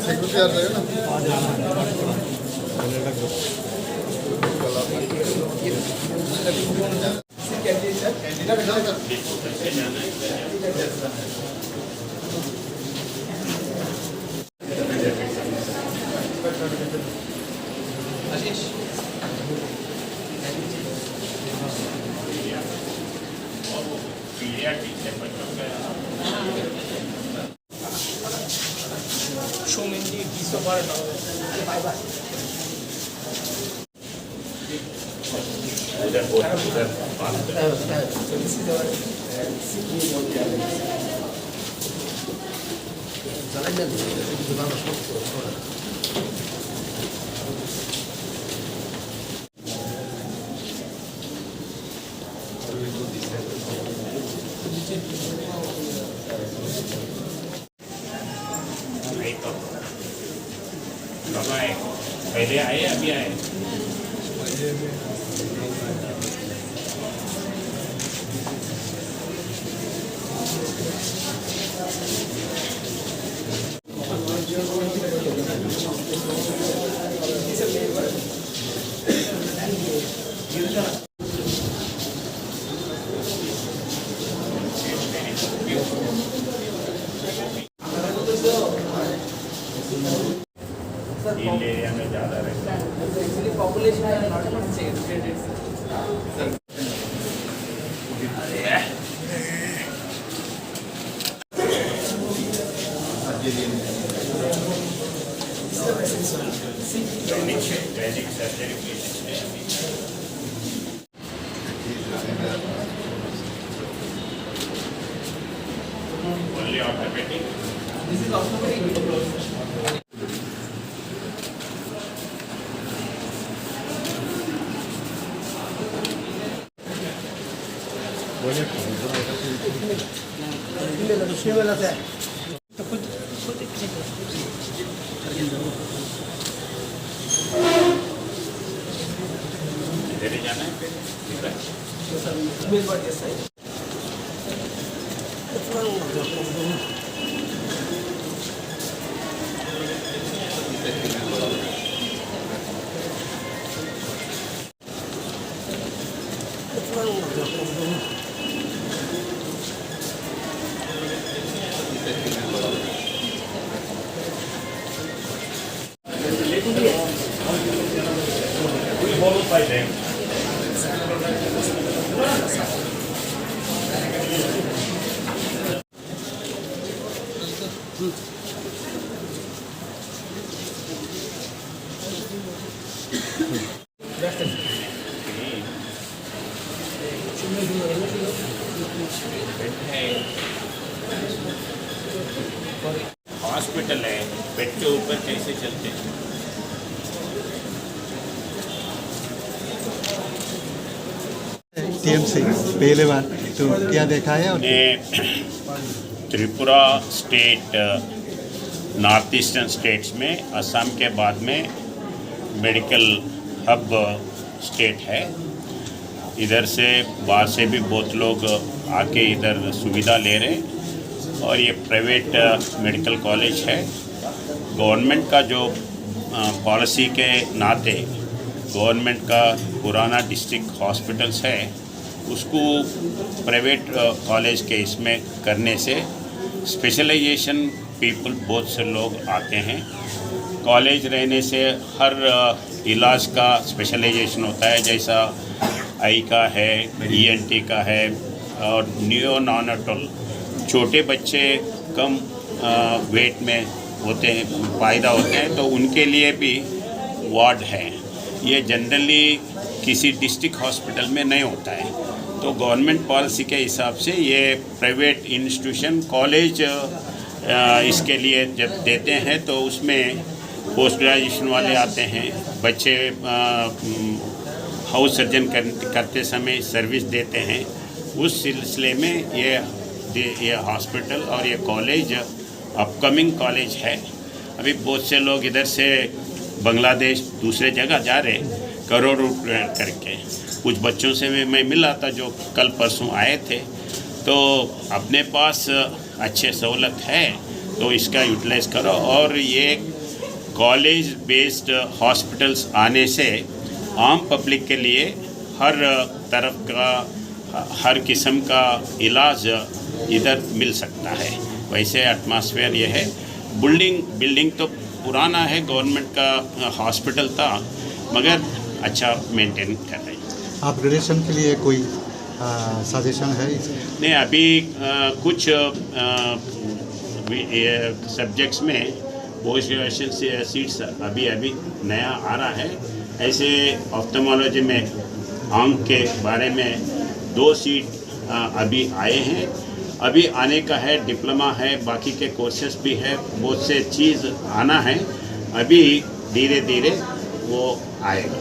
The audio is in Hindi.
सिक्योरिटी आ जाएगा कब आए? पहले आए अभी आए? हिल एरिया में ज़्यादा रहता है। Basic surgery cases में अभी only orthopedic. This is orthopedic. इधर ही जाना है हॉस्पिटल है, बेड के ऊपर कैसे चलते हैं? टीएमसी पहले बार तो क्या देखा है? Tripura state north eastern states में असम के बाद में मेडिकल हब स्टेट है। इधर से बाहर से भी बहुत लोग आके इधर सुविधा ले रहे हैं और ये प्राइवेट मेडिकल कॉलेज है। गवर्नमेंट का जो पॉलिसी के नाते गवर्नमेंट का पुराना डिस्ट्रिक्ट हॉस्पिटल्स है उसको प्राइवेट कॉलेज के इसमें करने से स्पेशलाइजेशन पीपल बहुत से लोग आते हैं। कॉलेज रहने से हर इलाज का स्पेशलाइजेशन होता है, जैसा आई का है, ईएनटी का है और नियोनाटल छोटे बच्चे कम वेट में होते हैं, पैदा होते हैं, तो उनके लिए भी वार्ड है। ये जनरली किसी डिस्ट्रिक्ट हॉस्पिटल में नहीं होता है। तो गवर्नमेंट पॉलिसी के हिसाब से ये प्राइवेट इंस्टीट्यूशन कॉलेज इसके लिए जब देते हैं तो उसमें पोस्ट ग्रेजुएशन वाले आते हैं, बच्चे हाउस सर्जन करते समय सर्विस देते हैं। उस सिलसिले में ये हॉस्पिटल और ये कॉलेज अपकमिंग कॉलेज है। अभी बहुत से लोग इधर से बांग्लादेश दूसरे जगह जा रहे करोड़ रुपये करके। कुछ बच्चों से भी मैं मिला था जो कल परसों आए थे, तो अपने पास अच्छे सहूलत है तो इसका यूटिलाइज़ करो। और ये कॉलेज बेस्ड हॉस्पिटल्स आने से आम पब्लिक के लिए हर तरफ का हर किस्म का इलाज इधर मिल सकता है। वैसे एटमॉस्फेयर ये है। बिल्डिंग तो पुराना है, गवर्नमेंट का हॉस्पिटल था, मगर अच्छा मेंटेन कर रहे हैं। आप ग्रेजुएशन के लिए कोई सजेशन है इसमें? नहीं, अभी कुछ सब्जेक्ट्स में पोस्ट ग्रेजुएशन सीट्स अभी नया आ रहा है। ऐसे ऑफ्थल्मोलॉजी में आंख के बारे में 2 सीट अभी आए हैं। अभी आने का है, डिप्लोमा है, बाकी के कोर्सेस भी है, बहुत से चीज़ आना है। अभी धीरे धीरे वो आएगा।